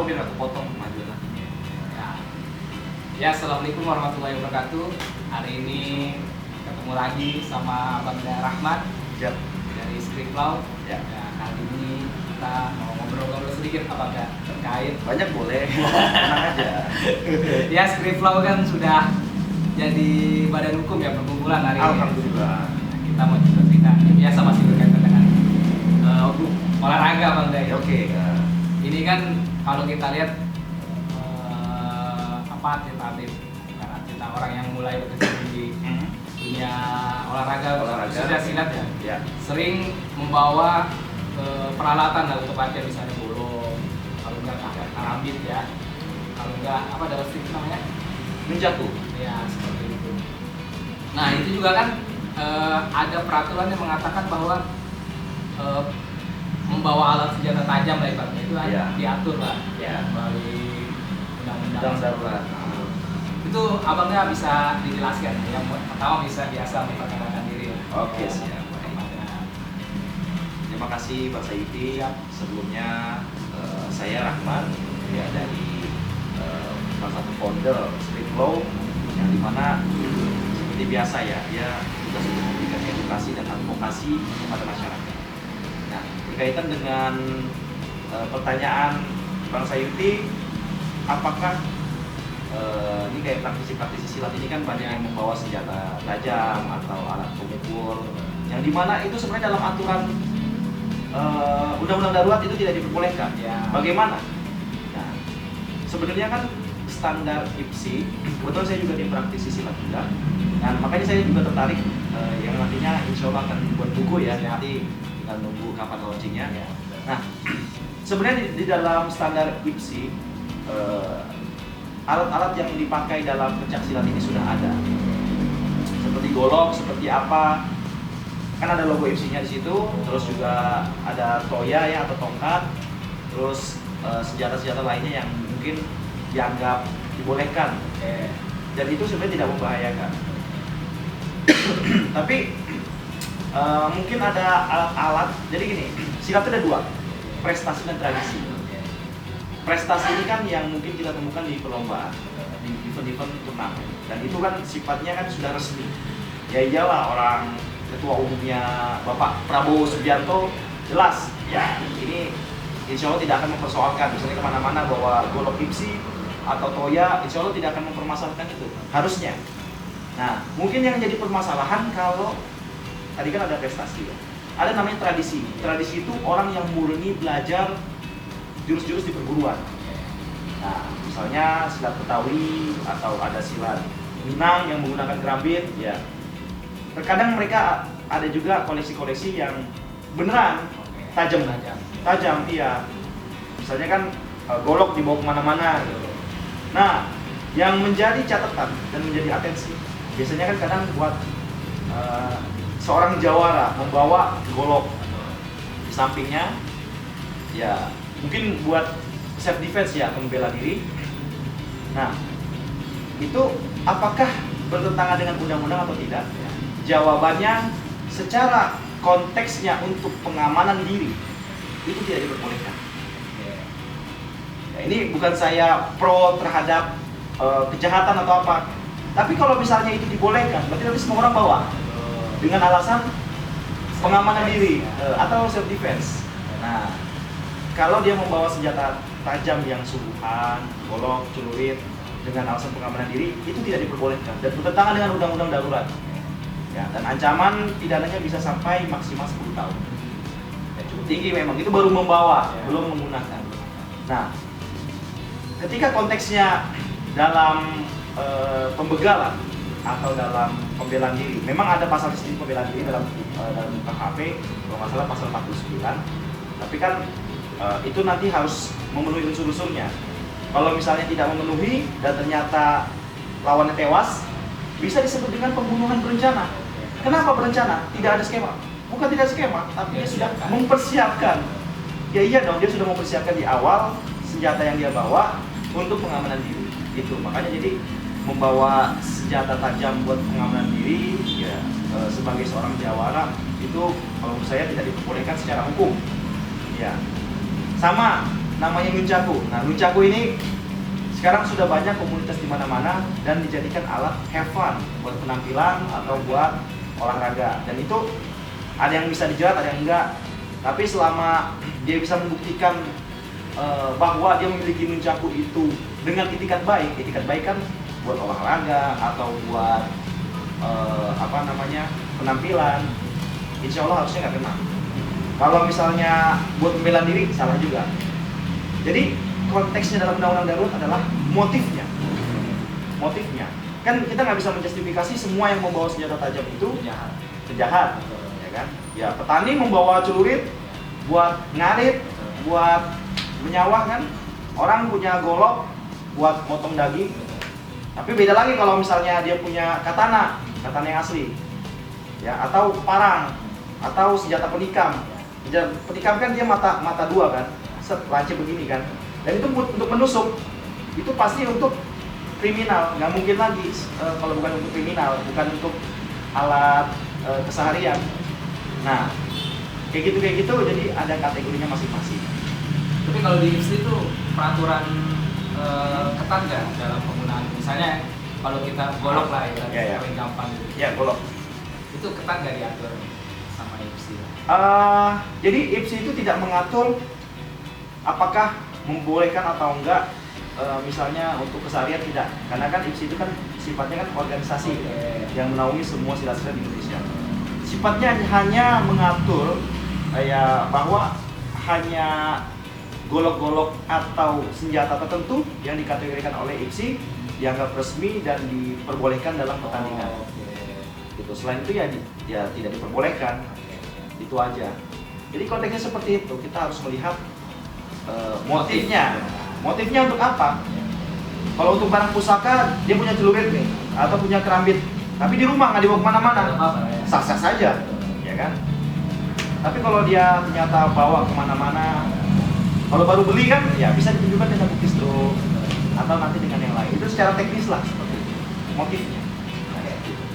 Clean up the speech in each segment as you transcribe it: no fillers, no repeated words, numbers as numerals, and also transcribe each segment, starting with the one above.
biar aku potong maju lah. Ya, assalamualaikum warahmatullahi wabarakatuh. Hari ini ketemu lagi sama Abang Rahmat Siap. dari Skriplau. Ya. Kali ini kita mau ngobrol-ngobrol sedikit apakah terkait Banyak boleh. Tenang aja. ya, Skriplau kan sudah jadi badan hukum ya perkumpulan hari ini. Alhamdulillah. Nah, kita mau cerita biasa masih berkaitan dengan olahraga Bang Day. Oke. Ini kan kalau kita lihat atlet-atlet orang yang mulai berkecimpung di dunia olahraga sudah silat ya, Ya. sering membawa peralatan lah untuk latihan, misalnya bolong, kalau enggak karambit ya, kalau enggak apa dalam stick namanya Menjatuh. ya, seperti itu. Nah itu juga kan ada peraturan yang mengatakan bahwa membawa alat senjata tajam lah ibaratnya itu Ya. diatur lah Ya. melalui undang-undang Sedang darurat. itu. Abangnya bisa dijelaskan yang pertama biasa memperkenalkan diri lah. Oke, siap. Terima kasih Pak Sayuti. Sebelumnya saya Rahman ya, dari salah satu founder Skriplau, yang dimana seperti biasa ya, dia juga sudah memberikan edukasi dan advokasi kepada masyarakat. Nah, berkaitan dengan pertanyaan Bang Sayuti, apakah ini kayak praktisi silat ini kan banyak yang membawa senjata tajam atau alat pemukul, yang dimana itu sebenarnya dalam aturan undang-undang darurat itu tidak diperbolehkan. Ya. Bagaimana? Nah, sebenarnya kan standar IPSI, kebetulan saya juga di praktisi silat juga, dan makanya saya juga tertarik yang nantinya insya Allah akan dibuat buku ya, nanti tinggal nunggu kapan launchingnya. Ya. Nah, sebenarnya di dalam standar IPSI alat-alat yang dipakai dalam pencak silat ini sudah ada, seperti golok, seperti apa, kan ada logo IPSI-nya di situ, terus juga ada toya ya atau tongkat, terus senjata-senjata lainnya yang mungkin dianggap dibolehkan, dan itu sebenarnya tidak membahayakan. Tapi mungkin ada alat-alat, jadi gini, silat itu ada dua, prestasi dan tradisi. Prestasi ini kan yang mungkin kita temukan di perlombaan, di event-event turnamen, dan itu kan sifatnya kan sudah resmi. Ya iyalah, orang ketua umumnya Bapak Prabowo Subianto jelas ya, ini insya Allah tidak akan mempersoalkan, misalnya kemana-mana bawa golok IPSI atau toya, insya Allah tidak akan mempermasalahkan itu, harusnya. Nah, mungkin yang jadi permasalahan kalau tadi kan ada prestasi ya, ada namanya tradisi. Tradisi itu orang yang murni belajar jurus-jurus di perguruan. Nah, misalnya silat Betawi atau ada silat Minang yang menggunakan kerambit, ya. Terkadang mereka ada juga koleksi-koleksi yang beneran tajam, iya. Misalnya kan golok dibawa kemana-mana. Gitu. Nah, yang menjadi catatan dan menjadi atensi, biasanya kan kadang buat seorang jawara membawa golok di sampingnya, ya. Mungkin buat self defense ya, atau membela diri. Nah, itu apakah bertentangan dengan undang-undang atau tidak? Jawabannya, secara konteksnya untuk pengamanan diri itu tidak diperbolehkan. Ya, ini bukan saya pro terhadap kejahatan atau apa. Tapi kalau misalnya itu dibolehkan, berarti nanti semua orang bawa dengan alasan pengamanan diri atau self defense. Nah, kalau dia membawa senjata tajam yang subuhan, golok, celurit dengan alasan pengamanan diri, itu tidak diperbolehkan dan bertentangan dengan undang-undang darurat. Ya, dan ancaman pidananya bisa sampai maksimal 10 tahun. Ya, cukup tinggi memang. Itu baru membawa, belum menggunakan. Nah, ketika konteksnya dalam pembegalan atau dalam pembelaan diri, memang ada pasal disebut pembelaan diri dalam KHP, kalau nggak salah pasal 49. Tapi kan itu nanti harus memenuhi unsur-unsurnya. Kalau misalnya tidak memenuhi dan ternyata lawannya tewas, bisa disebut dengan pembunuhan berencana. Kenapa berencana? Tidak ada skema. Bukan tidak skema, tapi dia sudah mempersiapkan. Ya iya dong, dia sudah mempersiapkan di awal senjata yang dia bawa untuk pengamanan diri. Itu makanya jadi membawa senjata tajam buat pengamanan diri, ya sebagai seorang jawara itu kalau menurut saya tidak diperbolehkan secara hukum. Ya. Sama namanya nunchaku. Nah, nunchaku ini sekarang sudah banyak komunitas di mana-mana dan dijadikan alat have fun buat penampilan atau buat olahraga. Dan itu ada yang bisa dijerat, ada yang enggak. Tapi selama dia bisa membuktikan bahwa dia memiliki nunchaku itu dengan itikat baik kan buat olahraga atau buat penampilan, insya Allah harusnya nggak kena. Kalau misalnya buat pembelaan diri, salah juga. Jadi konteksnya dalam undang-undang darurat adalah motifnya. Kan kita nggak bisa menjustifikasi semua yang membawa senjata tajam itu penjahat, ya kan? Ya petani membawa celurit buat ngarit, buat menyawah kan. Orang punya golok buat motong daging. Tapi beda lagi kalau misalnya dia punya katana yang asli, ya, atau parang, atau senjata penikam. Senjata penikam kan dia mata dua kan, lancip begini kan. Dan itu untuk menusuk, itu pasti untuk kriminal, nggak mungkin lagi kalau bukan untuk kriminal, bukan untuk alat keseharian. Nah, kayak gitu, jadi ada kategorinya masing-masing. Tapi kalau di IPSI itu peraturan ketat nggak dalam penggunaan? Misalnya kalau kita golok lah ya, paling gampang gitu. Ya, golok. Itu ketat nggak diatur sama IPSI? Jadi IPSI itu tidak mengatur apakah membolehkan atau enggak, misalnya untuk keseharian tidak. Karena kan IPSI itu kan sifatnya kan organisasi yang menaungi semua silat-silat di Indonesia. Sifatnya hanya mengatur bahwa hanya golok-golok atau senjata tertentu yang dikategorikan oleh IPSI dianggap resmi dan diperbolehkan dalam pertandingan. Gitu. Selain itu ya tidak diperbolehkan. Itu aja. Jadi konteksnya seperti itu. Kita harus melihat motifnya. Motifnya untuk apa? Kalau untuk barang pusaka dia punya celurit nih atau punya kerambit, tapi di rumah nggak dibawa kemana-mana, sah-sah saja, ya kan? Tapi kalau dia ternyata bawa kemana-mana, kalau baru beli kan, ya bisa ditunjukkan dengan bukti struk atau nanti dengan yang lain. Itu secara teknis lah seperti itu. Motifnya.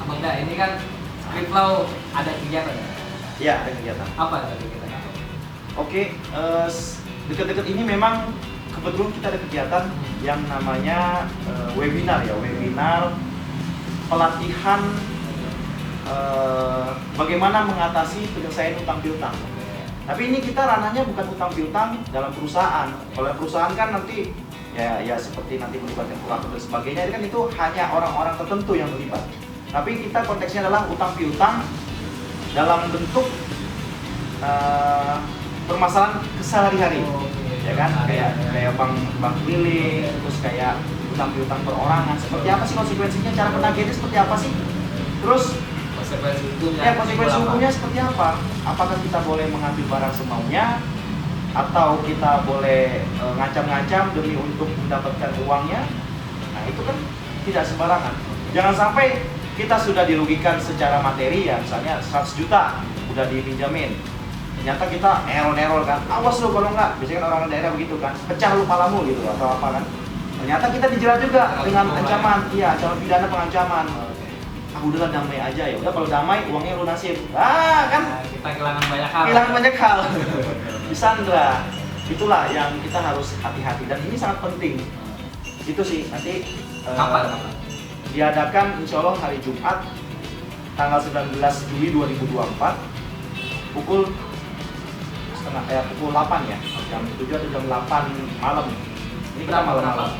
Abang Da, ini kan Skriplau ada kegiatan. Ya, ada kegiatan. Apa ada kegiatan? Oke, dekat-dekat ini memang kebetulan kita ada kegiatan yang namanya webinar pelatihan bagaimana mengatasi penyelesaian utang piutang. Tapi ini kita ranahnya bukan utang piutang dalam perusahaan. Kalau perusahaan kan nanti ya seperti nanti melibatkan kurator dan sebagainya, kan itu hanya orang-orang tertentu yang terlibat. Tapi kita konteksnya adalah utang piutang dalam bentuk permasalahan kesehari-hari, ya kan? Kayak bank keliling, terus kayak utang piutang perorangan. Seperti apa sih konsekuensinya? Cara penagihnya seperti apa sih? Terus konsekuensi hukumnya seperti apa? Apakah kita boleh mengambil barang semaunya, atau kita boleh ngancam-ngancam demi untuk mendapatkan uangnya? Nah itu kan tidak sembarangan. Jangan sampai kita sudah dirugikan secara materi, ya misalnya 100 juta udah dipinjamin, ternyata kita nerol kan, awas lo kalau enggak, biasanya kan orang daerah begitu kan, pecah lu palamu gitu atau apa kan. Ternyata kita dijerat juga dengan ancaman, ancaman pidana pengancaman. Udahlah damai aja, ya udah kalau damai uangnya lunasin. Kan kita kehilangan banyak hal. Disandra. Itulah yang kita harus hati-hati dan ini sangat penting. Itu sih nanti kapan? Diadakan insya Allah hari Jumat tanggal 19 Juli 2024 pukul 8 ya, jam 7 atau jam 8 malam. Ini kita malam-malam.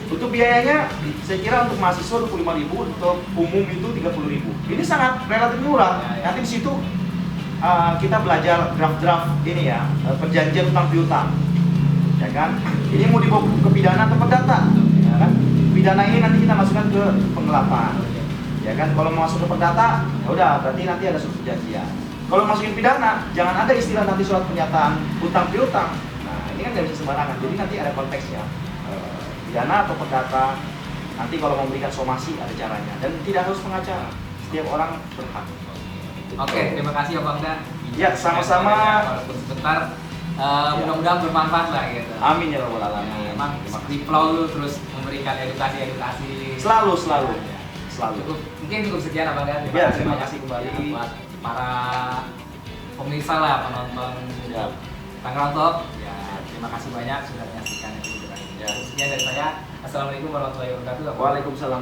Untuk biayanya, saya kira untuk mahasiswa 25.000, untuk umum itu 30.000. Ini sangat relatif murah. Nanti di situ kita belajar draft-draft ini ya, perjanjian utang piutang, ya kan? Ini mau dibawa ke pidana atau perdata, ya kan? Pidana ini nanti kita masukkan ke penggelapan, ya kan? Kalau mau masuk ke perdata, ya udah, berarti nanti ada surat perjanjian. Kalau masukin pidana, jangan ada istilah nanti surat pernyataan utang piutang. Nah, ini kan nggak bisa sembarangan. Jadi nanti ada konteksnya. Pidana atau perdata, nanti kalau memberikan somasi ada caranya dan tidak harus pengacara, setiap orang berhak. Oke, terima kasih ya Bang Da. Ya, sama-sama. Walaupun sebentar, mudah-mudahan bermanfaat lah gitu. Amin ya rabbal alamin. Emang Skriplau terus memberikan edukasi. Selalu. Mungkin cukup sekian Bang Da. Terima kasih kembali buat para pemirsa lah, penonton Tangerang Top. Ya, Terima kasih banyak sudah menyaksikan episode kali ini. Ya. Sekian dari saya. Assalamualaikum warahmatullahi wabarakatuh. Waalaikumsalam.